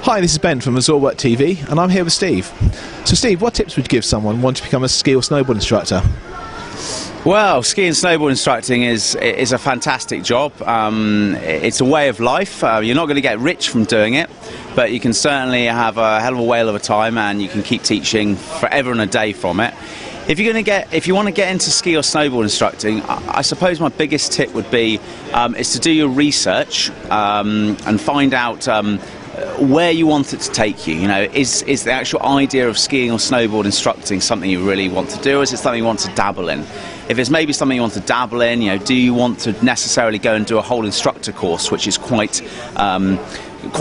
Hi, this is Ben from Wintersports TV, and I'm here with Steve. So Steve, what tips would you give someone wanting to become a ski or snowboard instructor? Well, ski and snowboard instructing is a fantastic job. It's a way of life. You're not going to get rich from doing it, but you can certainly have a hell of a whale of a time, and you can keep teaching forever and a day from it. If you want to get into ski or snowboard instructing, I suppose my biggest tip would be is to do your research and find out where you want it to take you. You know, is the actual idea of skiing or snowboard instructing something you really want to do, or is it something you want to dabble in? If it's maybe something you want to dabble in, you know, do you want to necessarily go and do a whole instructor course, which is quite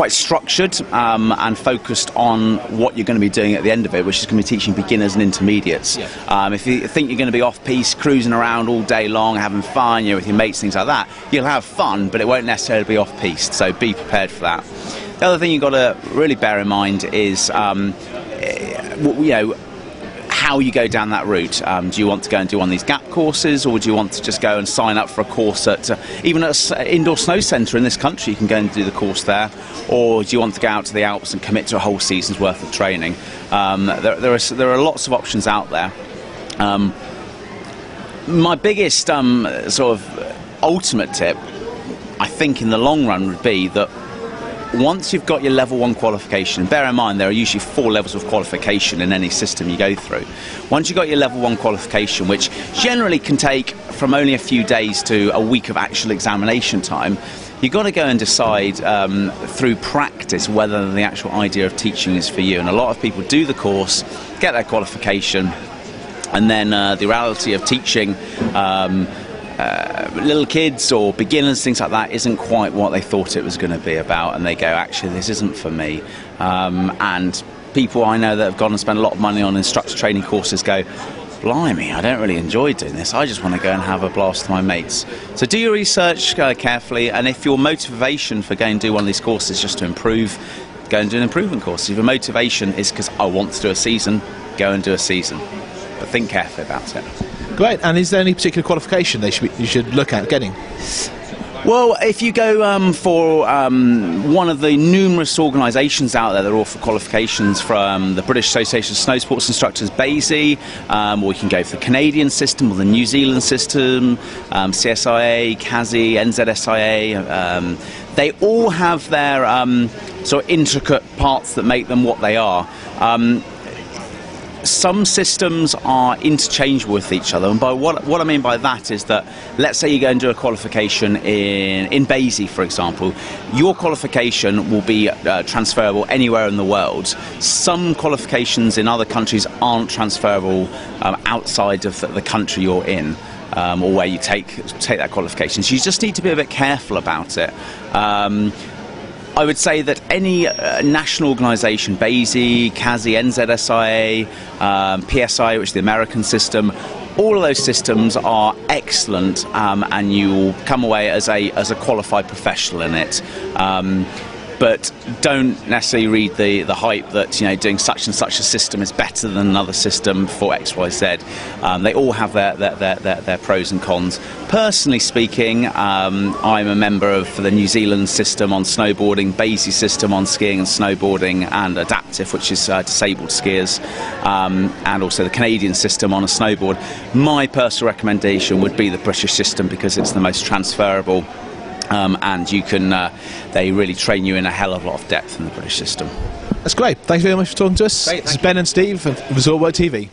structured and focused on what you're going to be doing at the end of it, which is going to be teaching beginners and intermediates. Yeah. If you think you're going to be off-piste, cruising around all day long, having fun, you know, with your mates, things like that, you'll have fun, but it won't necessarily be off-piste, so be prepared for that. The other thing you've got to really bear in mind is, you know, how you go down that route. Do you want to go and do one of these gap courses, or do you want to just go and sign up for a course at even at an indoor snow centre in this country? You can go and do the course there, or do you want to go out to the Alps and commit to a whole season's worth of training? There are lots of options out there. My biggest sort of ultimate tip, I think, in the long run would be that once you've got your level 1 qualification, bear in mind there are usually 4 levels of qualification in any system you go through. Once you've got your level 1 qualification, which generally can take from only a few days to a week of actual examination time, you've got to go and decide through practice whether the actual idea of teaching is for you. And a lot of people do the course, get their qualification, and then the reality of teaching little kids or beginners, things like that, isn't quite what they thought it was going to be about, and they go, actually, this isn't for me. And people I know that have gone and spent a lot of money on instructor training courses go, blimey, I don't really enjoy doing this, I just want to go and have a blast with my mates. So do your research carefully, and if your motivation for going and do one of these courses is just to improve, go and do an improvement course. If your motivation is because I want to do a season, go and do a season. But think carefully about it. Great. And is there any particular qualification you should look at getting? Well, if you go for one of the numerous organisations out there that offer qualifications, from the British Association of Snow Sports Instructors, BASI, or you can go for the Canadian system or the New Zealand system, CSIA, CASI, NZSIA, they all have their sort of intricate parts that make them what they are. Some systems are interchangeable with each other, and by what I mean by that is that, let's say you go and do a qualification in BASI, for example, your qualification will be transferable anywhere in the world. Some qualifications in other countries aren't transferable outside of the country you're in, or where you take that qualification. So you just need to be a bit careful about it. I would say that any national organisation, BASI, CASI, NZSIA, PSI, which is the American system, all of those systems are excellent, and you will come away as a qualified professional in it. But don't necessarily read the hype that, you know, doing such and such a system is better than another system for X, Y, Z. They all have their pros and cons. Personally speaking, I'm a member of the New Zealand system on snowboarding, BASI system on skiing and snowboarding, and Adaptive, which is disabled skiers, and also the Canadian system on a snowboard. My personal recommendation would be the British system, because it's the most transferable. And you can, they really train you in a hell of a lot of depth in the British system. That's great. Thanks very much for talking to us. Great, this is Ben and Steve of Wintersports TV.